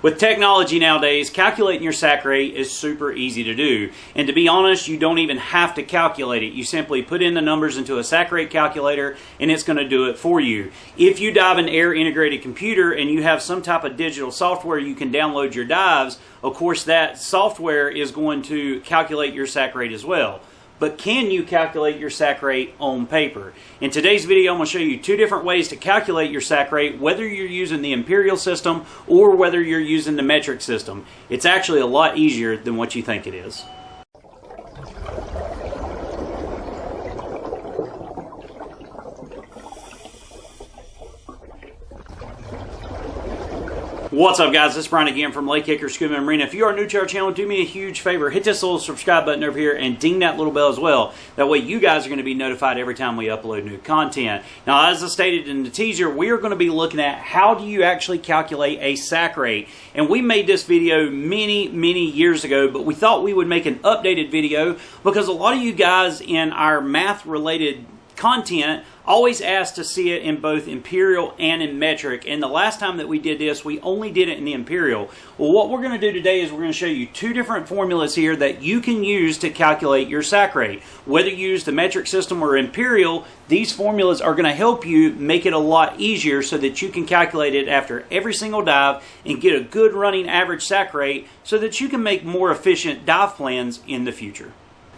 With technology nowadays, calculating your SAC rate is super easy to do. And to be honest, you don't even have to calculate it. You simply put in the numbers into a SAC rate calculator and it's going to do it for you. If you dive an air integrated computer and you have some type of digital software you can download your dives, of course that software is going to calculate your SAC rate as well. But can you calculate your SAC rate on paper? In today's video, I'm going to show you two different ways to calculate your SAC rate, whether you're using the Imperial system or whether you're using the metric system. It's actually a lot easier than what you think it is. What's up, guys? This is Brian again from Lake Acre Scuba and Marina. If you are new to our channel, do me a huge favor. Hit this little subscribe button over here and ding that little bell as well. That way you guys are going to be notified every time we upload new content. Now, as I stated in the teaser, we are going to be looking at how do you actually calculate a SAC rate. And we made this video many years ago, but we thought we would make an updated video because a lot of you guys in our math-related content always asked to see it in both Imperial and in metric, and the last time that we did this we only did it in the Imperial. Well, what we're going to do today is we're going to show you two different formulas here that you can use to calculate your SAC rate. Whether you use the metric system or Imperial, these formulas are going to help you make it a lot easier so that you can calculate it after every single dive and get a good running average SAC rate so that you can make more efficient dive plans in the future.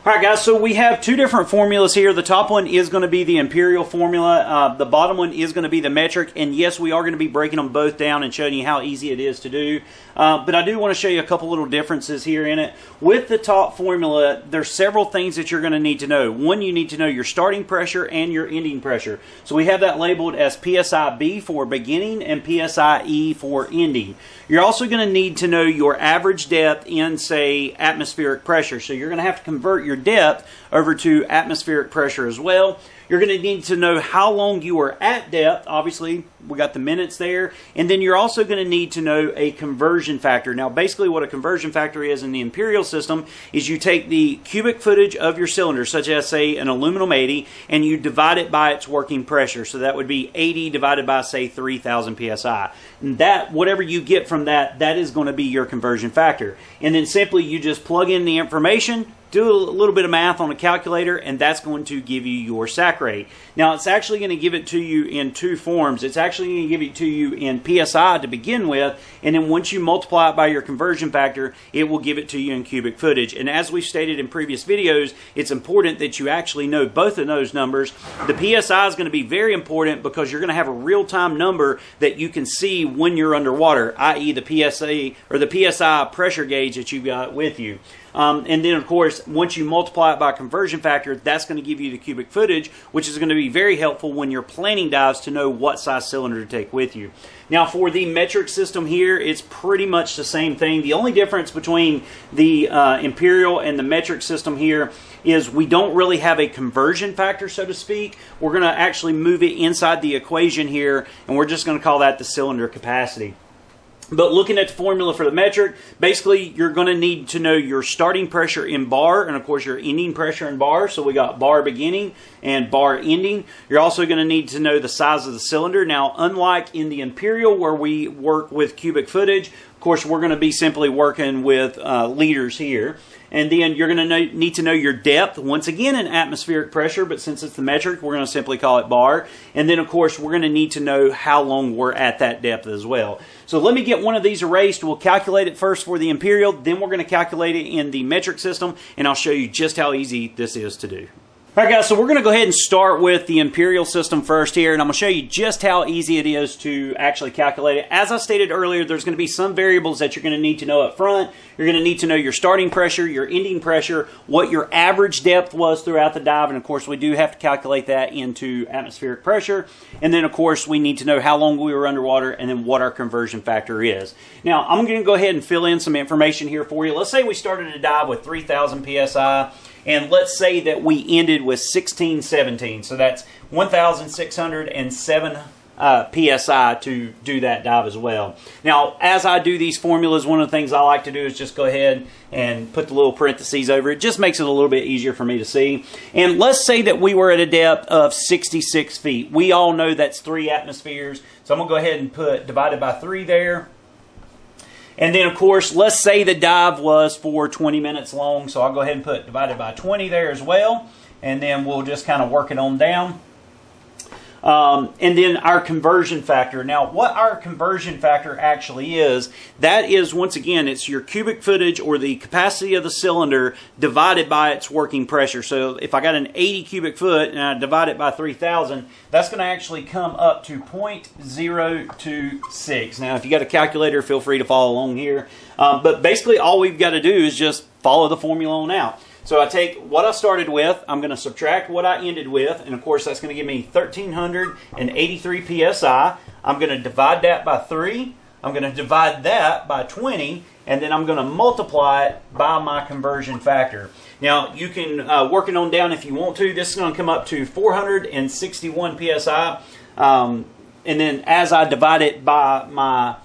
Alright guys, so we have two different formulas here. The top one is going to be the Imperial formula. The bottom one is going to be the metric. And yes, we are going to be breaking them both down and showing you how easy it is to do. But I do want to show you a couple little differences here in it. With the top formula, there's several things that you're going to need to know. One, you need to know your starting pressure and your ending pressure. So we have that labeled as PSI-B for beginning and PSI-E for ending. You're also going to need to know your average depth in, say, atmospheric pressure. So you're going to have to convert your depth over to atmospheric pressure as well. You're going to need to know how long you are at depth. Obviously, we got the minutes there. And then you're also going to need to know a conversion factor. Now, basically what a conversion factor is in the Imperial system is you take the cubic footage of your cylinder, such as, say, an aluminum 80, and you divide it by its working pressure. So that would be 80 divided by, say, 3,000 psi. And that, whatever you get from that, that is going to be your conversion factor. And then simply you just plug in the information, do a little bit of math on a calculator, and that's going to give you your SAC rate. Now, it's actually going to give it to you in two forms. It's actually going to give it to you in PSI to begin with, and then once you multiply it by your conversion factor, it will give it to you in cubic footage. And as we've stated in previous videos, it's important that you actually know both of those numbers. The PSI is going to be very important because you're going to have a real-time number that you can see when you're underwater, i.e. the PSA or the PSI pressure gauge that you've got with you. And then, of course, once you multiply it by conversion factor, that's going to give you the cubic footage, which is going to be very helpful when you're planning dives to know what size cylinder to take with you. Now, for the metric system here, it's pretty much the same thing. The only difference between the Imperial and the metric system here is we don't really have a conversion factor, so to speak. We're going to actually move it inside the equation here, and we're just going to call that the cylinder capacity. But looking at the formula for the metric, basically you're going to need to know your starting pressure in bar and of course your ending pressure in bar. So we got bar beginning and bar ending. You're also going to need to know the size of the cylinder. Now, unlike in the Imperial where we work with cubic footage, of course we're going to be simply working with liters here. And then you're going to need to know your depth, once again in atmospheric pressure, but since it's the metric, we're going to simply call it bar. And then, of course, we're going to need to know how long we're at that depth as well. So let me get one of these erased. We'll calculate it first for the Imperial, then we're going to calculate it in the metric system, and I'll show you just how easy this is to do. Alright guys, so we're going to go ahead and start with the Imperial system first here, and I'm going to show you just how easy it is to actually calculate it. As I stated earlier, there's going to be some variables that you're going to need to know up front. You're going to need to know your starting pressure, your ending pressure, what your average depth was throughout the dive, and of course we do have to calculate that into atmospheric pressure. And then of course we need to know how long we were underwater and then what our conversion factor is. Now I'm going to go ahead and fill in some information here for you. Let's say we started a dive with 3,000 psi. And let's say that we ended with 1617. So that's 1,607 PSI to do that dive as well. Now, as I do these formulas, one of the things I like to do is just go ahead and put the little parentheses over it. It just makes it a little bit easier for me to see. And let's say that we were at a depth of 66 feet. We all know that's 3 atmospheres. So I'm going to go ahead and put divided by 3 there. And then, of course, let's say the dive was for 20 minutes long. So I'll go ahead and put divided by 20 there as well. And then we'll just kind of work it on down. And then our conversion factor. Now, what our conversion factor actually is, that is, once again, it's your cubic footage or the capacity of the cylinder divided by its working pressure. So if I got an 80 cubic foot and I divide it by 3,000, that's going to actually come up to 0.026. Now, if you got a calculator, feel free to follow along here. But basically, all we've got to do is just follow the formula on out. So I take what I started with, I'm going to subtract what I ended with, and of course that's going to give me 1,383 psi. I'm going to divide that by 3, I'm going to divide that by 20, and then I'm going to multiply it by my conversion factor. Now you can work it on down if you want to. This is going to come up to 461 psi, and then as I divide it by my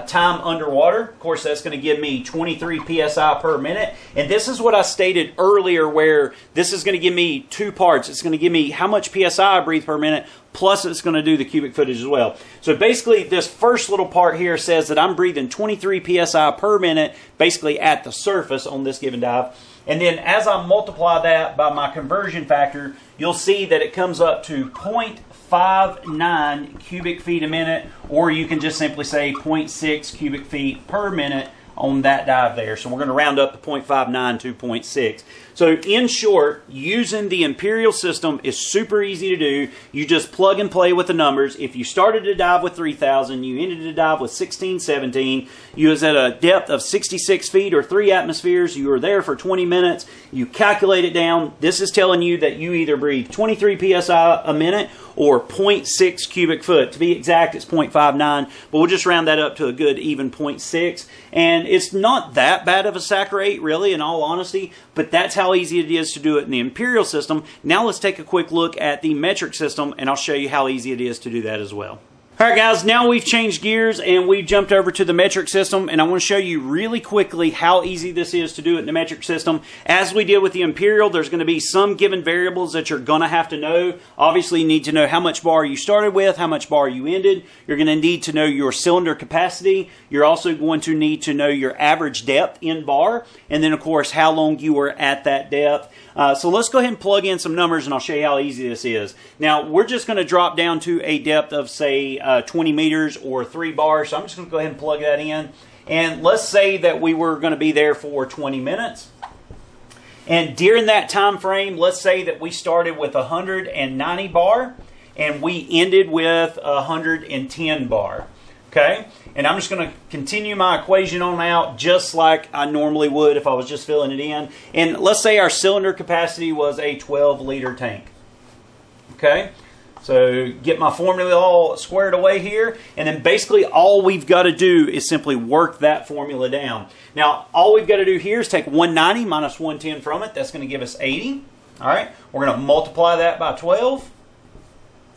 time underwater, of course that's going to give me 23 psi per minute. And this is what I stated earlier, where this is going to give me two parts. It's going to give me how much psi I breathe per minute, plus it's going to do the cubic footage as well. So basically this first little part here says that I'm breathing 23 psi per minute basically at the surface on this given dive. And then as I multiply that by my conversion factor, you'll see that it comes up to 0.59 cubic feet a minute, or you can just simply say 0.6 cubic feet per minute on that dive there. So we're going to round up to 0.59 to 0.6. So in short, using the Imperial system is super easy to do. You just plug and play with the numbers. If you started a dive with 3,000, you ended a dive with 1617, you was at a depth of 66 feet or 3 atmospheres, you were there for 20 minutes, you calculate it down, this is telling you that you either breathe 23 psi a minute or 0.6 cubic foot. To be exact, it's 0.59, but we'll just round that up to a good even 0.6. And it's not that bad of a SAC rate, really, in all honesty, but that's how easy it is to do it in the Imperial system. Now let's take a quick look at the metric system, and I'll show you how easy it is to do that as well. Alright guys, now we've changed gears and we've jumped over to the metric system, and I want to show you really quickly how easy this is to do it in the metric system. As we did with the Imperial, there's going to be some given variables that you're going to have to know. Obviously you need to know how much bar you started with, how much bar you ended. You're going to need to know your cylinder capacity. You're also going to need to know your average depth in bar, and then of course how long you were at that depth. So let's go ahead and plug in some numbers and I'll show you how easy this is. Now we're just going to drop down to a depth of say 20 meters or 3 bars. So I'm just going to go ahead and plug that in. And let's say that we were going to be there for 20 minutes. And during that time frame, let's say that we started with 190 bar and we ended with 110 bar. Okay? And I'm just going to continue my equation on out just like I normally would if I was just filling it in. And let's say our cylinder capacity was a 12-liter tank. Okay? So get my formula all squared away here, and then basically all we've got to do is simply work that formula down. Now, all we've got to do here is take 190 minus 110 from it. That's going to give us 80. All right? We're going to multiply that by 12.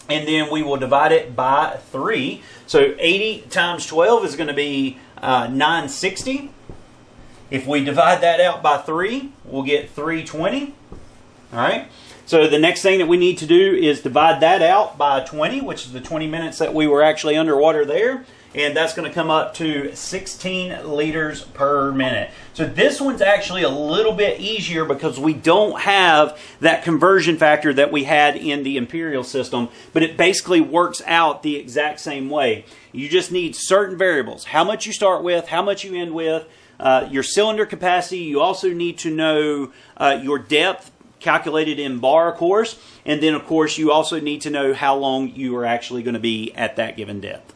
And then we will divide it by 3. So 80 times 12 is going to be 960. If we divide that out by 3, we'll get 320. All right. So the next thing that we need to do is divide that out by 20, which is the 20 minutes that we were actually underwater there. And that's going to come up to 16 liters per minute. So this one's actually a little bit easier because we don't have that conversion factor that we had in the Imperial system, but it basically works out the exact same way. You just need certain variables: how much you start with, how much you end with, your cylinder capacity. You also need to know your depth, calculated in bar, of course, and then of course you also need to know how long you are actually going to be at that given depth.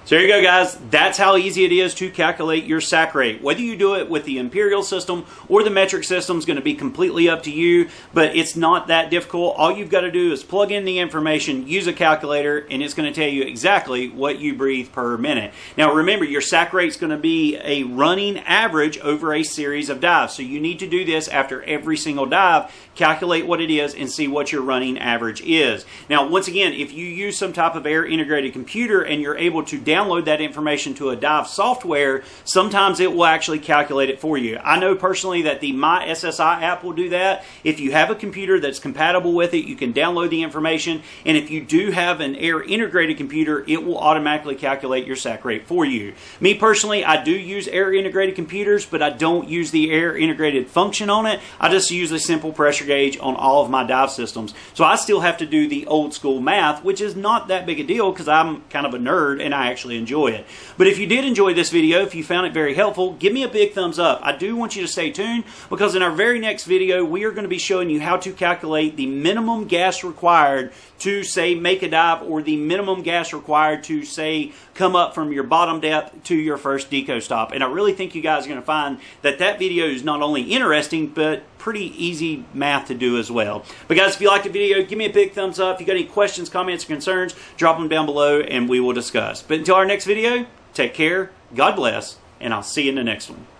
So there you go, guys. That's how easy it is to calculate your SAC rate. Whether you do it with the Imperial system or the metric system is going to be completely up to you, but it's not that difficult. All you've got to do is plug in the information, use a calculator, and it's going to tell you exactly what you breathe per minute. Now remember, your SAC rate is going to be a running average over a series of dives. So you need to do this after every single dive, calculate what it is, and see what your running average is. Now once again, if you use some type of air integrated computer and you're able to download download that information to a dive software, sometimes it will actually calculate it for you. I know personally that the My SSI app will do that. If you have a computer that's compatible with it, you can download the information, and if you do have an air integrated computer, it will automatically calculate your SAC rate for you. Me personally, I do use air integrated computers, but I don't use the air integrated function on it. I just use a simple pressure gauge on all of my dive systems. So I still have to do the old school math, which is not that big a deal because I'm kind of a nerd and I actually enjoy it. But if you did enjoy this video, if you found it very helpful, give me a big thumbs up. I do want you to stay tuned because in our very next video, we are going to be showing you how to calculate the minimum gas required to, say, make a dive, or the minimum gas required to, say, come up from your bottom depth to your first deco stop. And I really think you guys are going to find that that video is not only interesting, but pretty easy math to do as well. But guys, if you liked the video, give me a big thumbs up. If you got any questions, comments, or concerns, drop them down below and we will discuss. But until our next video, take care, God bless, and I'll see you in the next one.